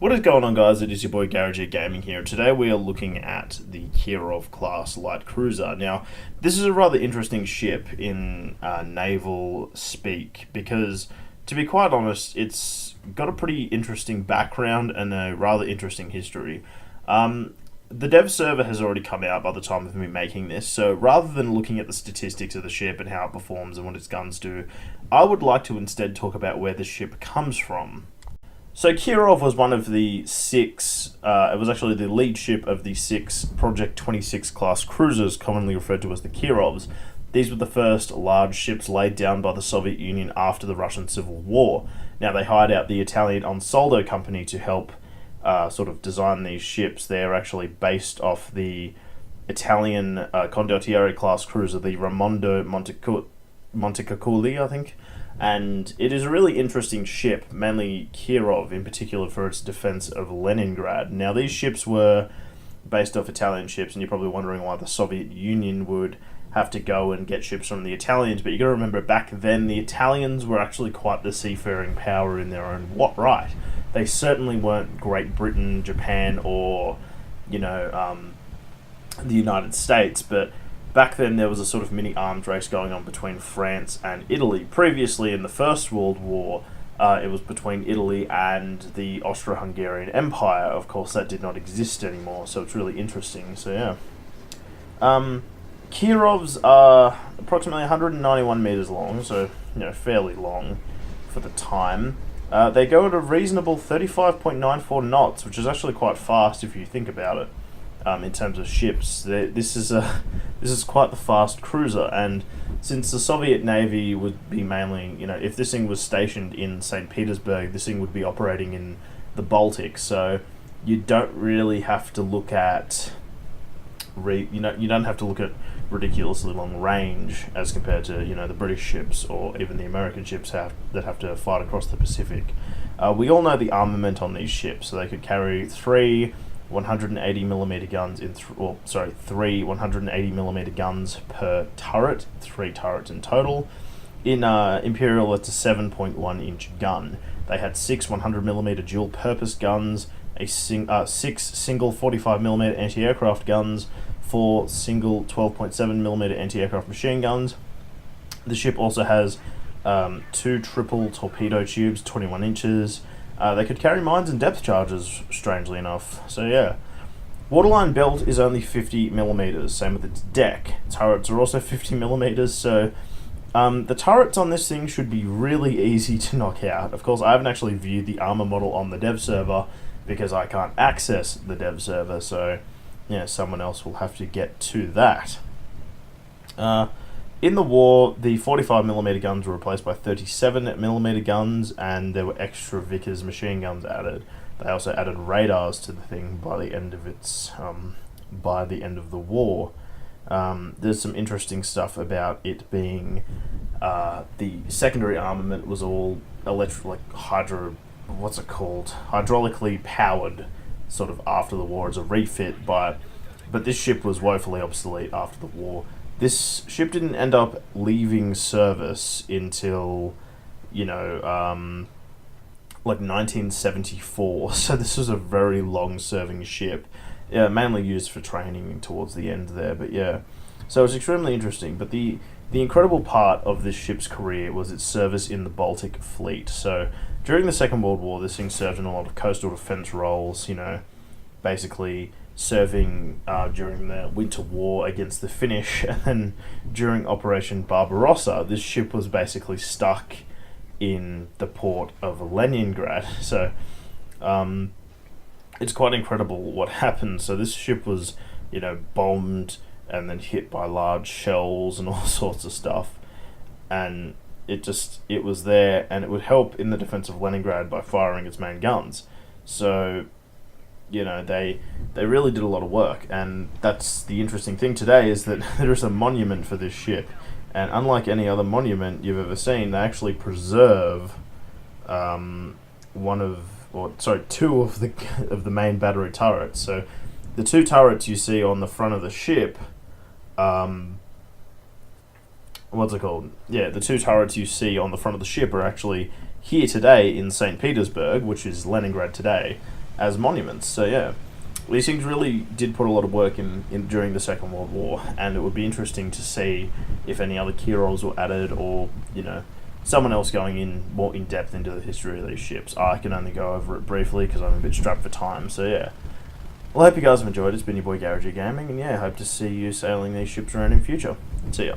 What is going on, guys? It is your boy Garage Gaming here. Today we are looking at the Kirov class light cruiser. Now, this is a rather interesting ship in naval speak because, to be quite honest, it's got a pretty interesting background and a rather interesting history. The dev server has already come out by the time of me making this, so rather than looking at the statistics of the ship and how it performs and what its guns do, I would like to instead talk about where the ship comes from. So Kirov was one of the six, it was actually the lead ship of the six Project 26 class cruisers, commonly referred to as the Kirovs. These were the first large ships laid down by the Soviet Union after the Russian Civil War. Now, they hired out the Italian Ansaldo company to help sort of design these ships. They're actually based off the Italian Condottieri class cruiser, the Raimondo Montecalcoli, I think. And it is a really interesting ship, mainly Kirov in particular for its defense of Leningrad. Now, these ships were based off Italian ships, and you're probably wondering why the Soviet Union would have to go and get ships from the Italians, but you got to remember back then the Italians were actually quite the seafaring power in their own right. They certainly weren't Great Britain, Japan, or the United States, but back then there was a sort of mini arms race going on between France and Italy. Previously, in the First World War, it was between Italy and the Austro-Hungarian Empire. Of course, that did not exist anymore, so it's really interesting. So yeah. Kirovs are approximately 191 meters long, so fairly long for the time. They go at a reasonable 35.94 knots, which is actually quite fast if you think about it. In terms of ships, this is quite the fast cruiser, and since the Soviet Navy would be mainly, if this thing was stationed in St. Petersburg, this thing would be operating in the Baltic, so you don't really have to look at, you don't have to look at ridiculously long range as compared to the British ships or even the American ships that have to fight across the Pacific. We all know the armament on these ships, so they could carry three 180mm guns three 180mm guns per turret, 3 turrets in total. In Imperial, it's a 7.1-inch gun. They had 6 100mm dual-purpose guns, 6 single 45mm anti-aircraft guns, 4 single 12.7mm anti-aircraft machine guns. The ship also has 2 triple torpedo tubes, 21 inches. They could carry mines and depth charges, strangely enough. So yeah. Waterline belt is only 50mm, same with its deck. Turrets are also 50mm, so the turrets on this thing should be really easy to knock out. Of course, I haven't actually viewed the Armour model on the dev server because I can't access the dev server, so someone else will have to get to that. In the war, the 45mm guns were replaced by 37mm guns, and there were extra Vickers machine guns added. They also added radars to the thing by the end of the war. There's some interesting stuff about it being the secondary armament was all hydraulically powered, sort of after the war as a refit, but this ship was woefully obsolete after the war. This ship didn't end up leaving service until, 1974. So this was a very long-serving ship, mainly used for training towards the end there. But yeah, so it's extremely interesting. But the incredible part of this ship's career was its service in the Baltic Fleet. So during the Second World War, this thing served in a lot of coastal defense roles. Basically serving during the Winter War against the Finnish, and then during Operation Barbarossa, this ship was basically stuck in the port of Leningrad. So it's quite incredible what happened. So this ship was, bombed and then hit by large shells and all sorts of stuff, and it was there, and it would help in the defense of Leningrad by firing its main guns. So they really did a lot of work, and that's the interesting thing today, is that there is a monument for this ship, and unlike any other monument you've ever seen, they actually preserve two of the main battery turrets. So the 2 turrets you see on the front of the ship, the 2 turrets you see on the front of the ship are actually here today in St. Petersburg, which is Leningrad today. as monuments. So yeah, these things really did put a lot of work in during the Second World War, and it would be interesting to see if any other Kirovs were added, or someone else going in more in depth into the history of these ships. I can only go over it briefly because I'm a bit strapped for time. So yeah. Well, I hope you guys have enjoyed. It's been your boy Garage Gaming, and yeah, hope to see you sailing these ships around in future. See ya.